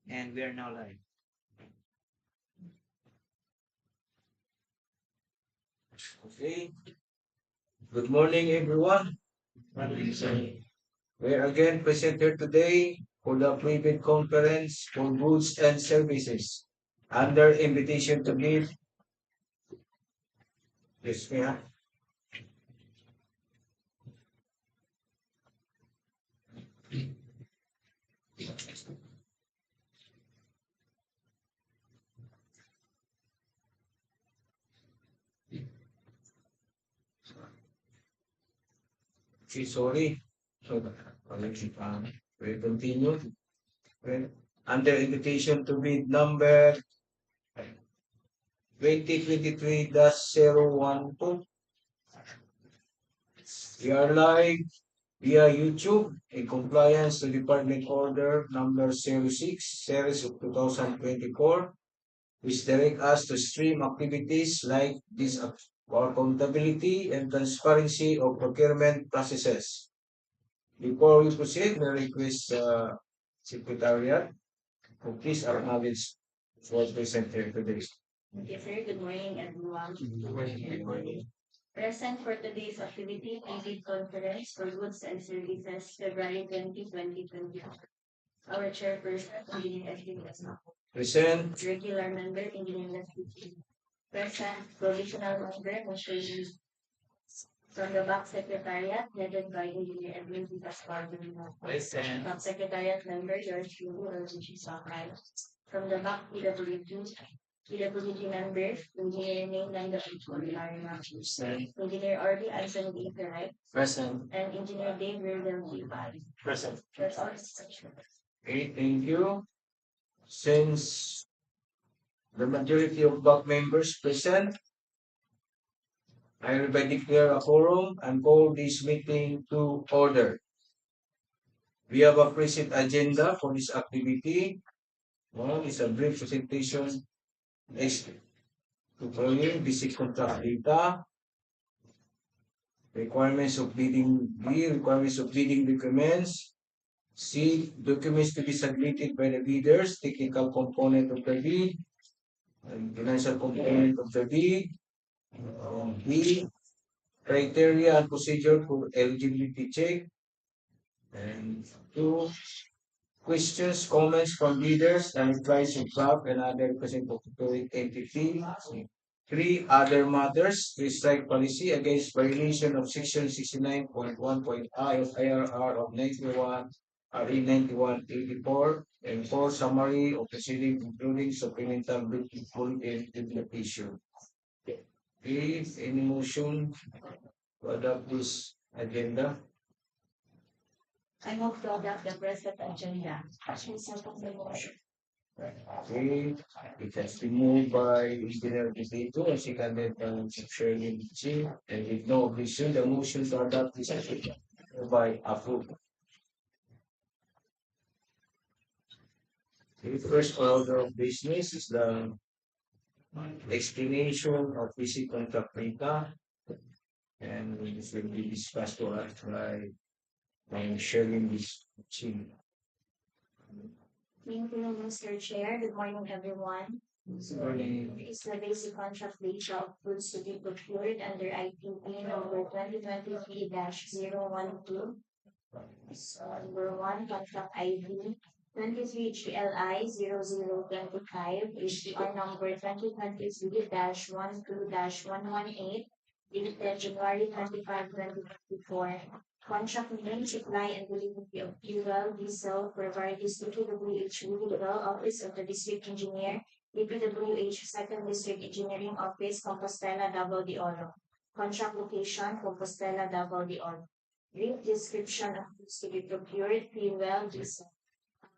And we are now live. Okay. Good morning, everyone. We're again present here today for the private conference for goods and services under invitation to give. Yes, ma'am. Sorry. So, we continue. Well, under invitation to bid number 2023-012. We are live via YouTube in compliance to Department Order number 06, series of 2024, which direct us to stream activities like this for accountability and transparency of procurement processes. Before we proceed, we request Secretariat to please acknowledge what present here today. Thank you, sir. Good morning, everyone. Good morning. Present for today's activity, PV Conference for Goods and Services, February 2020. Our chairperson, Engineer S. Present. Regular member, Engineer S. Present, provisional member, Mr. From the back secretariat, headed by Engineer Edwin Pascual. Present. Top secretariat member, George Yu, or Sakay. From the back, PWG members, Engineer Name Lando Present. Engineer Orly Anson D. Correct, Present. and Engineer Dave Verdel Present. That's all. Okay, thank you. Since the majority of back members present, I hereby declare a quorum and call this meeting to order. We have a present agenda for this activity. One is a brief presentation next to volume, basic contract data, requirements of bidding B, requirements of bidding documents, C, documents to be submitted by the bidders, technical component of the bid, and financial component of the bid, B, criteria and procedure for eligibility check, and 2, questions, comments from leaders and replies of club and other representative entity. 3, other matters, to strike policy against violation of section 69.1.I of IRR of 91, RE 9184, and 4, summary of proceeding including supplemental beautiful and implementation. Please, any motion to adopt this agenda? I move to adopt the present agenda. Second the motion. Okay, it has been moved by Engineer Vizito and seconded by Chairman Chi, and with no objection, the motion to adopt this agenda by approved. The first order of business is the explanation of basic contract data, and this will be discussed to us by sharing this. Thank you, Mr. Chair. Good morning, everyone. Is the basic contract data of goods to be procured under IPP number 2023-012. Number 1, contract ID 23GLI0025, HDR number 2023-12-118, dated January 25, 2024. Contract name, supply and delivery of fuel, diesel for various DPWH Legal Office of the District Engineer, DPWH 2nd District Engineering Office, Compostela, Davao de Oro. Contract location, Compostela, Davao de Oro. Brief description of goods to be procured, fuel, diesel.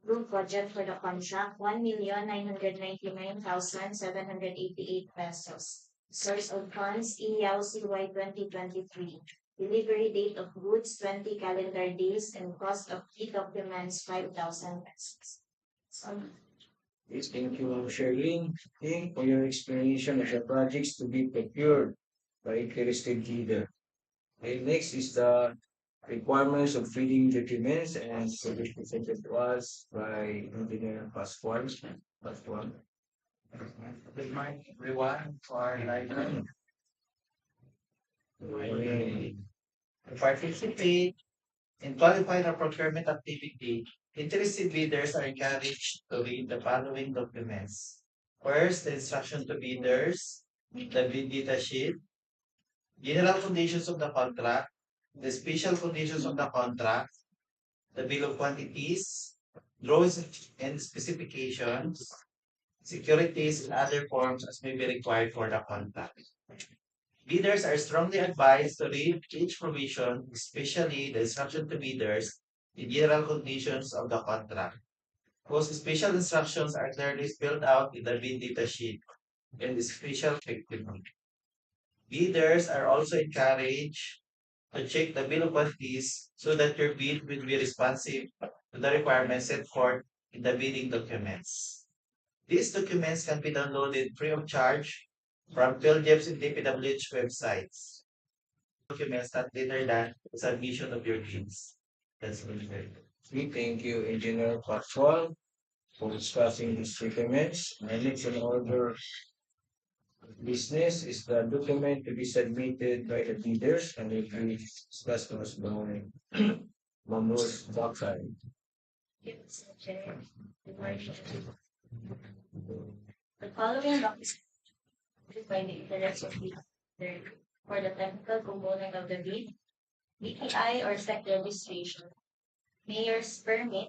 Approved budget for the contract, 1,999,788 pesos. Source of funds, EL CY 2023. Delivery date of goods, 20 calendar days, and cost of key documents, 5,000 pesos. Yes, thank you, Sherlyn, for your explanation of the projects to be procured by interested leader. And next is the requirements of feeding documents and so this presented to us by Engineer Pascual. Pascual. Good morning, everyone, for live. To participate in qualifying or procurement activity, interested bidders are encouraged to read the following documents. First, the instruction to bidders, the bid data sheet, general conditions of the contract, the special conditions of the contract, the bill of quantities, drawings and specifications, securities, and other forms as may be required for the contract. Bidders are strongly advised to read each provision, especially the instruction to bidders, the general conditions of the contract. Those special instructions are clearly spelled out in the bid data sheet and the special effectively. Bidders are also encouraged to check the bill of quantities so that your bid will be responsive to the requirements set forth in the bidding documents. These documents can be downloaded free of charge from PhilJEP's and DPWH websites. Documents not later than the submission of your bids. That's what it. We thank you, Engineer Pascual, for discussing these documents. My next in order business is the document to be submitted by the bidders and it will be discussed with us by Mamos Bakay. The following documents by the interest of the bidder for the technical component of the bid, DTI or SEC registration, mayor's permit,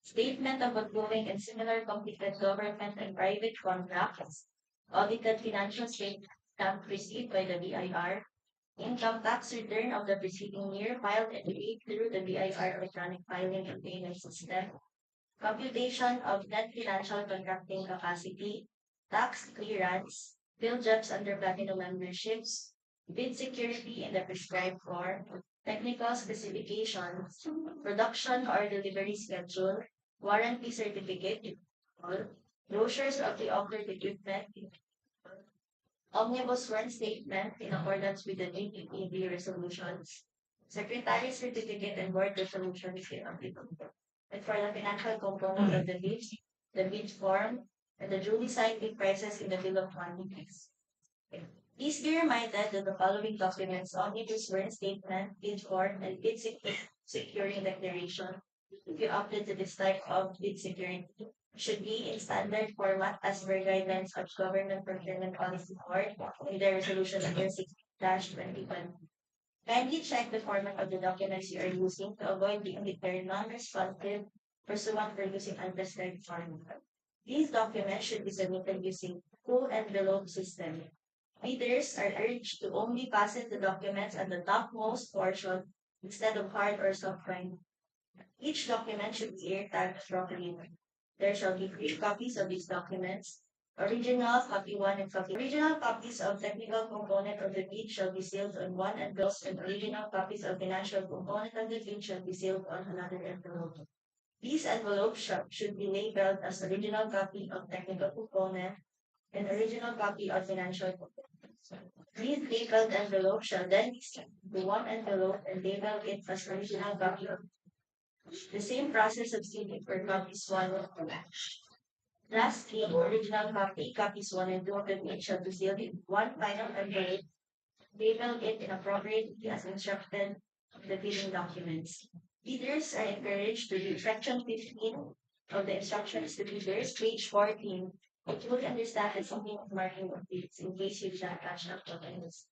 statement of ongoing and similar completed government and private contracts, audited financial statement stamp received by the BIR, income tax return of the preceding year filed and paid through the BIR electronic filing and payment system, computation of net financial contracting capacity, tax clearance, bill jobs under platinum memberships, bid security in the prescribed form, technical specifications, production or delivery schedule, warranty certificate, brochures of the offered equipment, omnibus sworn statement in accordance with the DPWH resolutions, secretary certificate and board resolutions if applicable. And for the financial component of the bid form, and the duly signed bid prices in the bill of quantities. Please be reminded that the following documents, omnibus sworn statement, bid form, and bid securing declaration, if you opted to this type of bid security, should be in standard format as per guidelines of Government Procurement Policy Board in their resolution number 6-2020. Kindly check the format of the documents you are using to avoid being declared non-responsive pursuant for using unprescribed format. These documents should be submitted using full envelope system. Bidders are urged to only fasten the documents at the topmost portion instead of hard or soft bind. Each document should be airtagged properly. There shall be 3 copies of these documents. Original copy 1 and copy. Original copies of technical component of the bid shall be sealed on one envelope, and original copies of financial component of the bid shall be sealed on another envelope. These envelopes should be labeled as original copy of technical component and original copy of financial component. These labeled envelopes shall then be sent to one envelope and label it as original copy of the same process of sealing for copies 1 and 2. Lastly, original copies 1 and 2 of the bid shall be sealed in one final envelope, labeled it inappropriately as instructed in the bidding documents. Bidders are encouraged to read section 15 of the instructions to bidders, page 14, which will understand the something of marking of bids in case you did not catch up on this.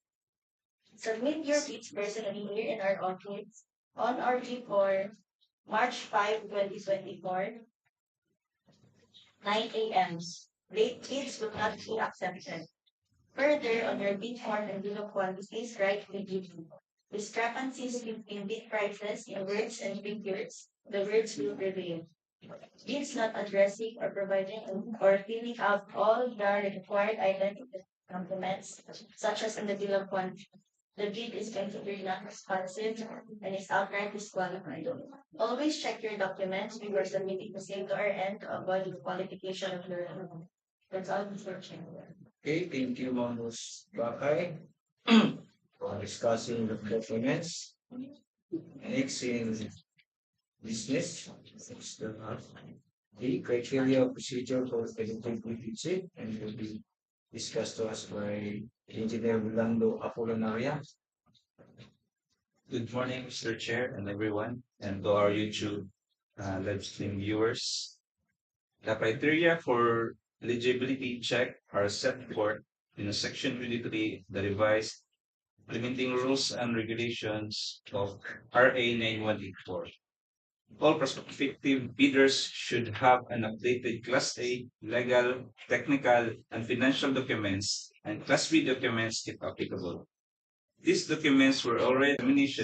Submit your bids personally here in our office on or before March 5, 2024, 9 a.m. Late bids will not be accepted. Further, on your bid form and bill of quantities, write with discrepancies between bid prices in words and figures, the words will prevail. Bids not addressing or providing or filling out all the required identity documents, such as in the bill of quantities. The bid is considered non-responsive and is outright disqualified. Always check your documents before submitting the same to our end to avoid the qualification of your own. That's all before checking. Okay, thank you, Mamos Bakay, for discussing the documents. Next in business, next the criteria procedure for eligibility check and will be discussed to us by Engineer Rolando Apolinaria. Good morning, Mr. Chair and everyone, and to our YouTube live stream viewers. The criteria for eligibility check are set forth in Section 23, the revised implementing rules and regulations of RA 9184. All prospective bidders should have an updated Class A legal, technical, and financial documents and Class B documents if applicable. These documents were already examination